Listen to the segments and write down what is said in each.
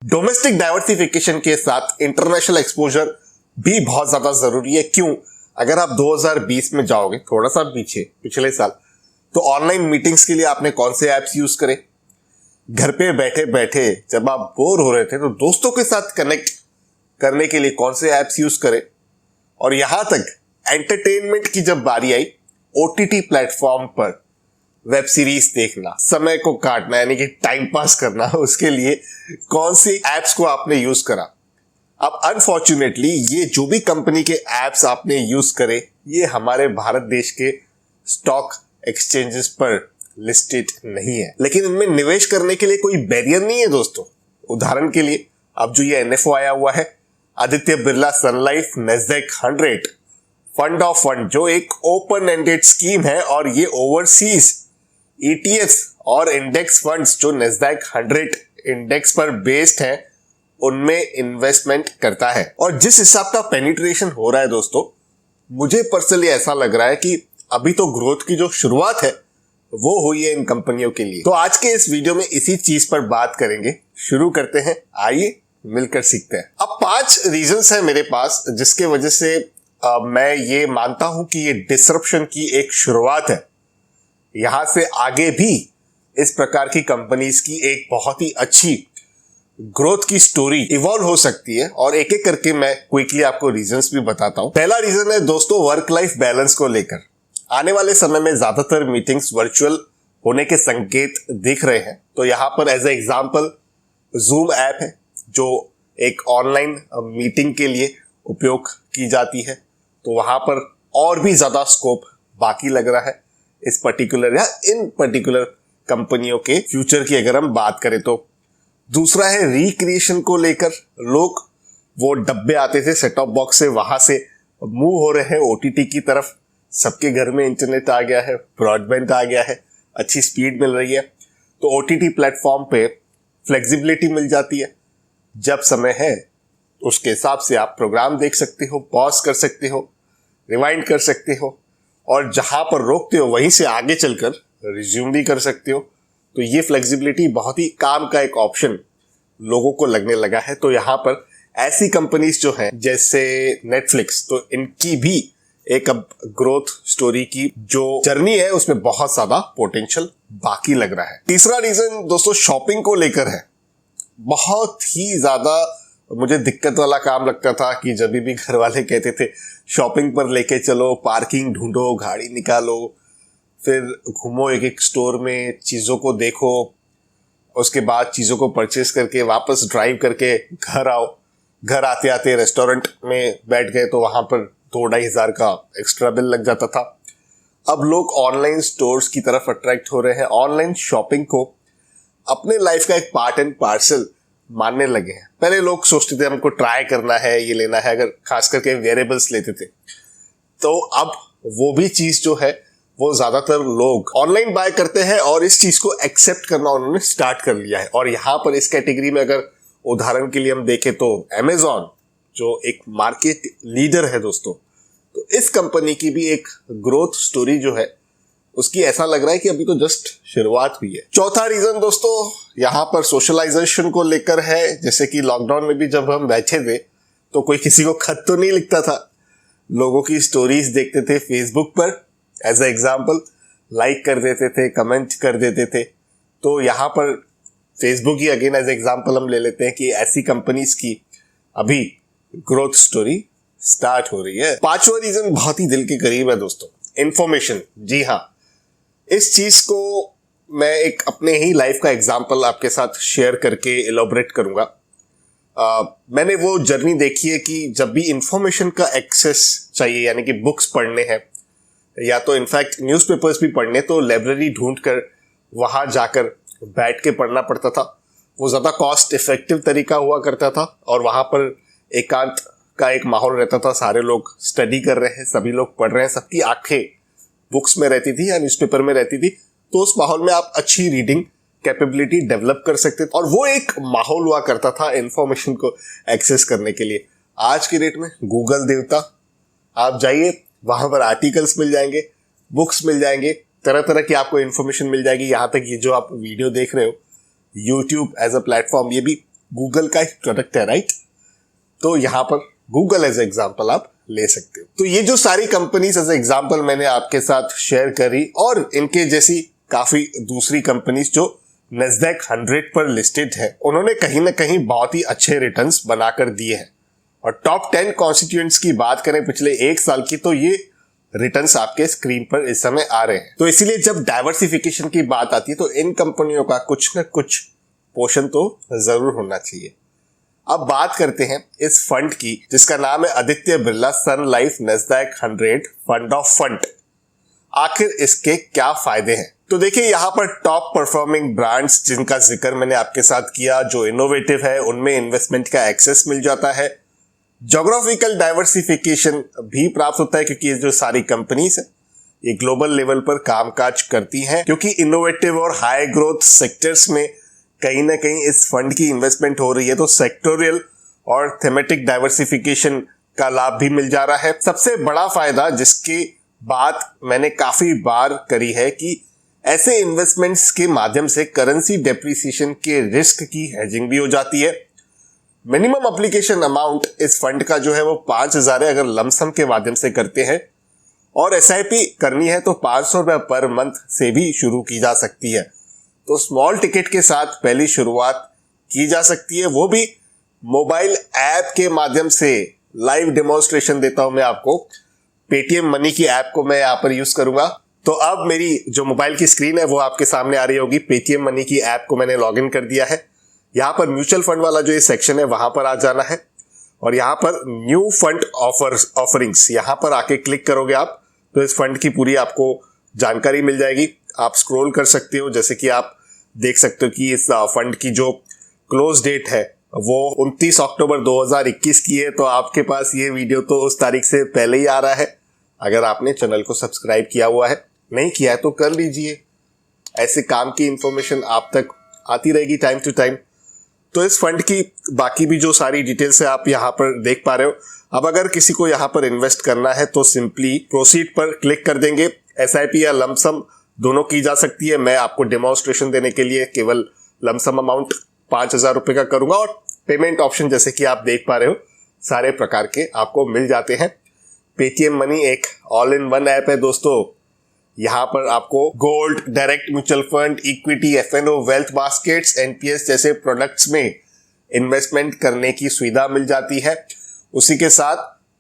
Domestic diversification के साथ international exposure भी बहुत ज्यादा जरूरी है। क्यों? अगर आप 2020 में जाओगे थोड़ा सा पीछे, पिछले साल, तो ऑनलाइन मीटिंग्स के लिए आपने कौन से ऐप्स यूज करे? घर पे बैठे बैठे जब आप बोर हो रहे थे तो दोस्तों के साथ कनेक्ट करने के लिए कौन से ऐप्स यूज करे? और यहां तक एंटरटेनमेंट की जब बारी आई, ओटीटी प्लेटफॉर्म पर वेब सीरीज देखना, समय को काटना यानी कि टाइम पास करना, उसके लिए कौन सी एप्स को आपने यूज करा? अब अनफॉर्चुनेटली ये जो भी कंपनी के एप्स आपने यूज करे ये हमारे भारत देश के स्टॉक एक्सचेंजेस पर लिस्टेड नहीं है, लेकिन इनमें निवेश करने के लिए कोई बैरियर नहीं है दोस्तों। उदाहरण के लिए अब जो ये एनएफओ आया हुआ है, Aditya Birla Sun Life Nasdaq 100 fund of fund, जो एक ओपन एंडेड स्कीम है और ये ओवरसीज ईटीएफ और इंडेक्स फंड्स जो नैस्डैक 100 इंडेक्स पर बेस्ड है उनमें इन्वेस्टमेंट करता है। और जिस हिसाब का पेनिट्रेशन हो रहा है दोस्तों, मुझे पर्सनली ऐसा लग रहा है कि अभी तो ग्रोथ की जो शुरुआत है वो हुई है इन कंपनियों के लिए। तो आज के इस वीडियो में इसी चीज पर बात करेंगे। शुरू करते हैं, आइए मिलकर सीखते हैं। अब 5 रीजंस है मेरे पास जिसके वजह से मैं ये मानता हूं कि ये डिसरप्शन की एक शुरुआत है। यहां से आगे भी इस प्रकार की कंपनीज की एक बहुत ही अच्छी ग्रोथ की स्टोरी इवॉल्व हो सकती है और एक एक करके मैं क्विकली आपको रीजंस भी बताता हूं। पहला रीजन है दोस्तों वर्क लाइफ बैलेंस को लेकर। आने वाले समय में ज्यादातर मीटिंग्स वर्चुअल होने के संकेत दिख रहे हैं। तो यहां पर as a example Zoom app है जो एक ऑनलाइन मीटिंग के लिए उपयोग की जाती है। तो वहां पर और भी ज्यादा स्कोप बाकी लग रहा है इस पर्टिकुलर या इन पर्टिकुलर कंपनियों के फ्यूचर की अगर हम बात करें तो। दूसरा है रिक्रिएशन को लेकर। लोग वो डब्बे आते थे सेट टॉप बॉक्स से, वहां से मूव हो रहे हैं ओटीटी की तरफ। सबके घर में इंटरनेट आ गया है, ब्रॉडबैंड आ गया है, अच्छी स्पीड मिल रही है। तो ओटीटी प्लेटफॉर्म पे फ्लेक्सिबिलिटी मिल जाती है। जब समय है उसके हिसाब से आप प्रोग्राम देख सकते हो, पॉज कर सकते हो, रिवाइंड कर सकते हो और जहां पर रोकते हो वहीं से आगे चलकर रिज्यूम भी कर सकते हो। तो ये फ्लेक्सिबिलिटी बहुत ही काम का एक ऑप्शन लोगों को लगने लगा है। तो यहाँ पर ऐसी कंपनीज जो हैं जैसे नेटफ्लिक्स, तो इनकी भी एक अब ग्रोथ स्टोरी की जो जर्नी है उसमें बहुत ज्यादा पोटेंशियल बाकी लग रहा है। तीसरा रीजन दोस्तों शॉपिंग को लेकर है। बहुत ही ज्यादा मुझे दिक्कत वाला काम लगता था कि जब भी घर वाले कहते थे शॉपिंग पर लेके चलो, पार्किंग ढूंढो, गाड़ी निकालो, फिर घूमो एक एक स्टोर में, चीजों को देखो, उसके बाद चीजों को परचेस करके वापस ड्राइव करके घर आओ। घर आते आते रेस्टोरेंट में बैठ गए तो वहां पर 2-2,500 का एक्स्ट्रा बिल लग जाता था। अब लोग ऑनलाइन स्टोर्स की तरफ अट्रैक्ट हो रहे हैं, ऑनलाइन शॉपिंग को अपने लाइफ का एक पार्ट एंड पार्सल मानने लगे हैं। पहले लोग सोचते थे हमको ट्राई करना है, ये लेना है, अगर खास करके वेरिएबल्स लेते थे। तो अब वो भी चीज जो है वो ज्यादातर लोग ऑनलाइन बाय करते हैं और इस चीज को एक्सेप्ट करना उन्होंने स्टार्ट कर लिया है। और यहां पर इस कैटेगरी में अगर उदाहरण के लिए हम देखें तो अमेजॉन जो एक मार्केट लीडर है दोस्तों, तो इस कंपनी की भी एक ग्रोथ स्टोरी जो है उसकी ऐसा लग रहा है कि अभी तो जस्ट शुरुआत हुई है। चौथा रीजन दोस्तों यहां पर सोशलाइजेशन को लेकर है। जैसे कि लॉकडाउन में भी जब हम बैठे थे तो कोई किसी को खत तो नहीं लिखता था, लोगों की स्टोरीज देखते थे फेसबुक पर, एज ए एग्जाम्पल लाइक कर देते थे, कमेंट कर देते थे। तो यहां पर फेसबुक ही अगेन एज एग्जाम्पल हम ले लेते हैं कि ऐसी कंपनीज की अभी ग्रोथ स्टोरी स्टार्ट हो रही है। पांचवा रीजन बहुत ही दिल के करीब है दोस्तों, इंफॉर्मेशन। जी हाँ, इस चीज को मैं एक अपने ही लाइफ का एग्जाम्पल आपके साथ शेयर करके इलॉबरेट करूंगा। मैंने वो जर्नी देखी है कि जब भी इंफॉर्मेशन का एक्सेस चाहिए, यानी कि बुक्स पढ़ने हैं या तो इनफैक्ट न्यूज़पेपर्स भी पढ़ने, तो लाइब्रेरी ढूंढकर वहां जाकर बैठ के पढ़ना पड़ता था। वो ज्यादा कॉस्ट इफेक्टिव तरीका हुआ करता था और वहां पर एकांत का एक माहौल रहता था। सारे लोग स्टडी कर रहे हैं, सभी लोग पढ़ रहे हैं, सबकी आंखें बुक्स में रहती थी या न्यूज़पेपर में रहती थी। तो उस माहौल में आप अच्छी रीडिंग कैपेबिलिटी डेवलप कर सकते थे और वो एक माहौल हुआ करता था इंफॉर्मेशन को एक्सेस करने के लिए। आज की डेट में गूगल देवता, आप जाइए वहां पर आर्टिकल्स मिल जाएंगे, बुक्स मिल जाएंगे, तरह तरह की आपको इंफॉर्मेशन मिल जाएगी। यहां तक ये जो आप वीडियो देख रहे हो, यूट्यूब एज अ प्लेटफॉर्म, ये भी गूगल का एक प्रोडक्ट है, राइट? तो यहां पर गूगल एज एग्जाम्पल आप ले सकते हो। तो ये जो सारी कंपनीज एज एग्जाम्पल मैंने आपके साथ शेयर करी, और इनके जैसी काफी दूसरी कंपनीज जो नैस्डैक 100 पर लिस्टेड है, उन्होंने कहीं ना कहीं बहुत ही अच्छे रिटर्न्स बनाकर दिए हैं। और टॉप 10 कॉन्स्टिट्यूएंट्स की बात करें पिछले एक साल की, तो ये रिटर्न्स आपके स्क्रीन पर इस समय आ रहे हैं। तो इसीलिए जब डाइवर्सिफिकेशन की बात आती है तो इन कंपनियों का कुछ न कुछ पोर्शन तो जरूर होना चाहिए। अब बात करते हैं इस फंड की, जिसका नाम है Aditya Birla Sun Life Nasdaq 100 fund of fund. आखिर इसके क्या फायदे हैं? तो देखिए, यहाँ पर टॉप परफॉर्मिंग ब्रांड्स जिनका जिक्र मैंने आपके साथ किया, जो इनोवेटिव है, उनमें इन्वेस्टमेंट का एक्सेस मिल जाता है। ज्योग्राफिकल डाइवर्सिफिकेशन भी प्राप्त होता है, क्योंकि ये जो सारी कंपनीज है ये ग्लोबल लेवल पर कामकाज करती हैं, क्योंकि इनोवेटिव और हाई ग्रोथ सेक्टर्स में कहीं ना कहीं इस फंड की इन्वेस्टमेंट हो रही है। तो सेक्टोरियल और थेमेटिक डाइवर्सिफिकेशन का लाभ भी मिल जा रहा है। सबसे बड़ा फायदा, जिसकी बात मैंने काफी बार करी है, कि ऐसे इन्वेस्टमेंट्स के माध्यम से करेंसी डेप्रिसिएशन के रिस्क की हेजिंग भी हो जाती है। मिनिमम एप्लीकेशन अमाउंट इस फंड का जो है वो 5,000 है, अगर लमसम के माध्यम से करते हैं, और एसआईपी करनी है तो 500 रुपए पर मंथ से भी शुरू की जा सकती है। तो स्मॉल टिकट के साथ पहली शुरुआत की जा सकती है, वो भी मोबाइल ऐप के माध्यम से। लाइव डेमोन्स्ट्रेशन देता हूं मैं आपको। पेटीएम मनी की ऐप को मैं यहां पर यूज करूंगा। तो अब मेरी जो मोबाइल की स्क्रीन है वो आपके सामने आ रही होगी। पेटीएम मनी की ऐप को मैंने लॉग इन कर दिया है। यहां पर म्यूचुअल फंड वाला जो ये सेक्शन है वहां पर आ जाना है, और यहां पर न्यू फंड ऑफरिंग्स, यहां पर आके क्लिक करोगे आप तो इस फंड की पूरी आपको जानकारी मिल जाएगी। आप स्क्रॉल कर सकते हो, जैसे कि आप देख सकते हो कि इस फंड की जो क्लोज डेट है वो 29 अक्टूबर 2021 की है। तो आपके पास ये वीडियो तो उस तारीख से पहले ही आ रहा है। अगर आपने चैनल को सब्सक्राइब किया हुआ है, नहीं किया है तो कर लीजिए। ऐसे काम की इंफॉर्मेशन आप तक आती रहेगी टाइम टू टाइम। तो इस फंड की बाकी भी जो सारी डिटेल्स है आप यहाँ पर देख पा रहे हो। अब अगर किसी को यहाँ पर इन्वेस्ट करना है तो सिंपली प्रोसीड पर क्लिक कर देंगे। एसआईपी या लमसम दोनों की जा सकती है। मैं आपको डेमोन्स्ट्रेशन देने के लिए केवल लमसम अमाउंट 5,000 रुपए का करूंगा, और पेमेंट ऑप्शन जैसे कि आप देख पा रहे हो सारे प्रकार के आपको मिल जाते हैं। पेटीएम मनी एक ऑल इन वन ऐप है दोस्तों। यहाँ पर आपको gold, direct mutual fund, equity, FnO, wealth baskets, NPS जैसे प्रोडक्ट्स में इन्वेस्टमेंट करने की सुविधा मिल जाती है। उसी के साथ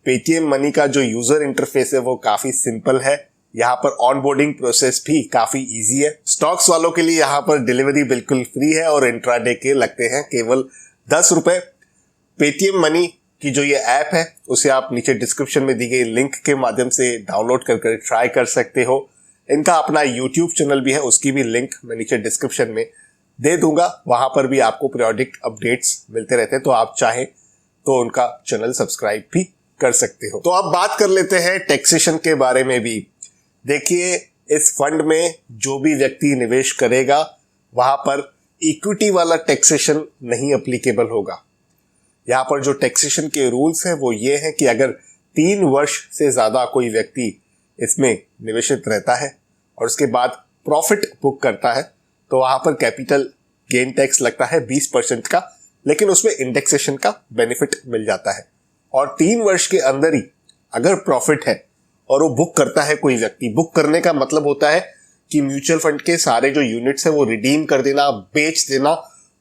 पेटीएम मनी का जो यूजर इंटरफेस है वो काफी सिंपल है। यहाँ पर ऑनबोर्डिंग प्रोसेस भी काफी इजी है। स्टॉक्स वालों के लिए यहाँ पर डिलीवरी बिल्कुल फ्री है, और इंट्राडे के लगते हैं केवल 10 रुपए। पेटीएम मनी की जो ये ऐप है उसे आप नीचे डिस्क्रिप्शन में दी गई लिंक के माध्यम से डाउनलोड कर ट्राई कर सकते हो। इनका अपना यूट्यूब चैनल भी है, उसकी भी लिंक मैं नीचे डिस्क्रिप्शन में दे दूंगा। वहां पर भी आपको पीरियोडिक अपडेट्स मिलते रहते हैं, तो आप चाहें तो उनका चैनल सब्सक्राइब भी कर सकते हो। तो अब बात कर लेते हैं टैक्सेशन के बारे में भी। देखिए, इस फंड में जो भी व्यक्ति निवेश करेगा वहां पर इक्विटी वाला टैक्सेशन नहीं एप्लीकेबल होगा। यहाँ पर जो टैक्सेशन के रूल्स हैं वो ये हैं कि अगर 3 वर्ष से ज्यादा कोई व्यक्ति इसमें निवेशित रहता है और उसके बाद प्रॉफिट बुक करता है तो वहां पर कैपिटल गेन टैक्स लगता है 20% का, लेकिन उसमें इंडेक्सेशन का बेनिफिट मिल जाता है। और 3 वर्ष के अंदर ही अगर प्रॉफिट है और वो बुक करता है कोई व्यक्ति, बुक करने का मतलब होता है कि म्यूचुअल फंड के सारे जो यूनिट्स हैं वो रिडीम कर देना, बेच देना,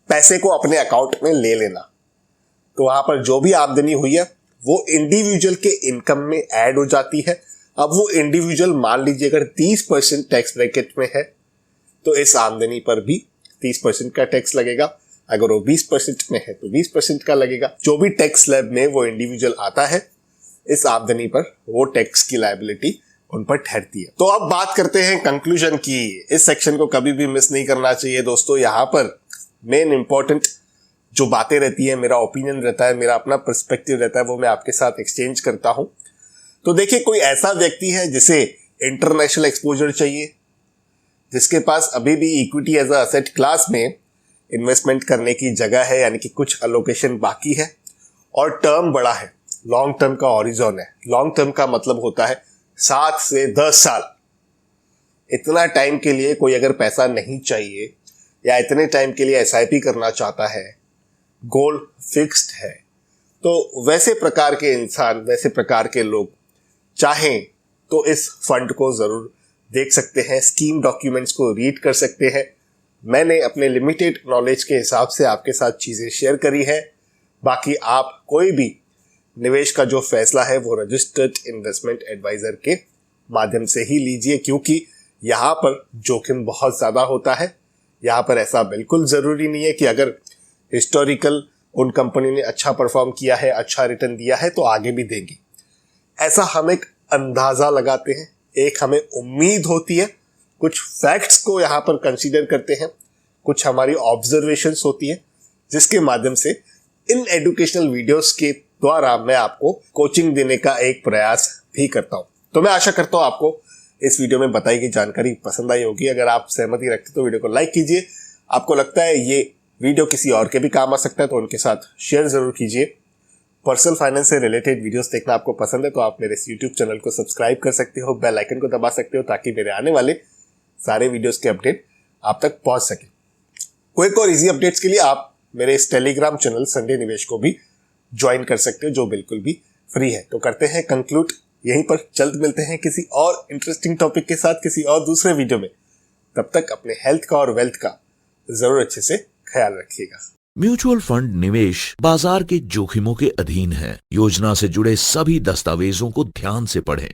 पैसे को अपने अकाउंट में ले लेना। तो वहां पर जो भी आमदनी हुई है वो इंडिविजुअल के इनकम में ऐड हो जाती है। अब वो इंडिविजुअल मान लीजिए अगर 30% टैक्स ब्रैकेट में है तो इस आमदनी पर भी 30% का टैक्स लगेगा। अगर वो 20% में है तो 20% का लगेगा। जो भी टैक्स स्लैब में वो इंडिविजुअल आता है, इस आमदनी पर वो टैक्स की लायबिलिटी उन पर ठहरती है। तो अब बात करते हैं कंक्लूजन की। इस सेक्शन को कभी भी मिस नहीं करना चाहिए दोस्तों। यहाँ पर मेन इंपॉर्टेंट जो बातें रहती है, मेरा ओपिनियन रहता है, मेरा अपना पर्सपेक्टिव रहता है, वो मैं आपके साथ एक्सचेंज करता हूं। तो देखिए, कोई ऐसा व्यक्ति है जिसे इंटरनेशनल एक्सपोजर चाहिए, जिसके पास अभी भी equity as a asset class में इन्वेस्टमेंट करने की जगह है, यानी कि कुछ अलोकेशन बाकी है, और टर्म बड़ा है, लॉन्ग टर्म का हॉरिजॉन है। लॉन्ग टर्म का मतलब होता है 7 से 10 साल। इतना टाइम के लिए कोई अगर पैसा नहीं चाहिए या इतने टाइम के लिए एसआईपी करना चाहता है गोल फिक्स्ड है। तो वैसे प्रकार के इंसान, वैसे प्रकार के लोग चाहें तो इस फंड को जरूर देख सकते हैं, स्कीम डॉक्यूमेंट्स को रीड कर सकते हैं। मैंने अपने लिमिटेड नॉलेज के हिसाब से आपके साथ चीजें शेयर करी है। बाकी आप कोई भी निवेश का जो फैसला है वो रजिस्टर्ड इन्वेस्टमेंट एडवाइजर के माध्यम से ही लीजिए, क्योंकि यहाँ पर जोखिम बहुत ज्यादा होता है। यहाँ पर ऐसा बिल्कुल जरूरी नहीं है कि अगर हिस्टोरिकल उन कंपनी ने अच्छा परफॉर्म किया है, अच्छा रिटर्न दिया है तो आगे भी देंगी। ऐसा हम एक अंदाजा लगाते हैं, एक हमें उम्मीद होती है, कुछ फैक्ट्स को यहाँ पर कंसीडर करते हैं, कुछ हमारी ऑब्जर्वेशंस होती है, जिसके माध्यम से इन एजुकेशनल वीडियोस के द्वारा मैं आपको कोचिंग देने का एक प्रयास भी करता हूँ। तो मैं आशा करता हूँ आपको इस वीडियो में बताई गई जानकारी पसंद आई होगी। अगर आप सहमति रखते तो वीडियो को लाइक कीजिए। आपको लगता है ये वीडियो किसी और के भी काम आ सकता है तो उनके साथ शेयर जरूर कीजिए। पर्सनल फाइनेंस से रिलेटेड वीडियोस देखना आपको पसंद है तो आप मेरे इस यूट्यूब चैनल को सब्सक्राइब कर सकते हो, बेल आइकन को दबा सकते हो ताकि मेरे आने वाले सारे वीडियोस के अपडेट आप तक पहुंच सके। क्विक और इजी अपडेट्स के लिए आप मेरे इस टेलीग्राम चैनल संडे निवेश को भी ज्वाइन कर सकते हो, जो बिल्कुल भी फ्री है। तो करते हैं कंक्लूड यहीं पर। जल्द मिलते हैं किसी और इंटरेस्टिंग टॉपिक के साथ किसी और दूसरे वीडियो में। तब तक अपने हेल्थ का और वेल्थ का जरूर अच्छे से ख्याल रखिएगा। म्यूचुअल फंड निवेश बाजार के जोखिमों के अधीन है। योजना से जुड़े सभी दस्तावेजों को ध्यान से पढ़ें।